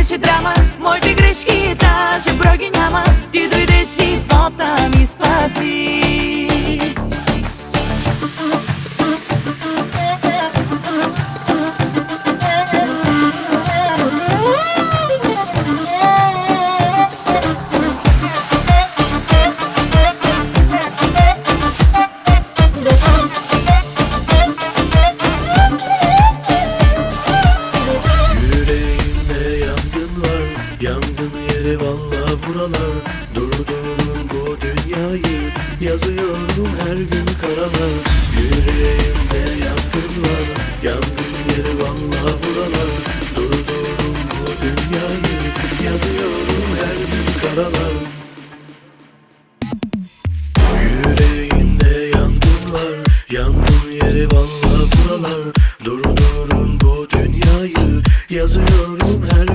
беше драма, моите грешки даже брой ги няма. Ти дойде, живота ми спаси. Yangın yeri valla buralar. Durdurun bu dünyayı, yazıyorum her gün karalar. Yüreğimde yangın var, yangın yeri valla buralar. Durdurun bu dünyayı, yazıyorum her gün karalar. Yüreğimde yangın var, yangın yeri valla buralar. Durdurun bu dünyayı, yazıyorum her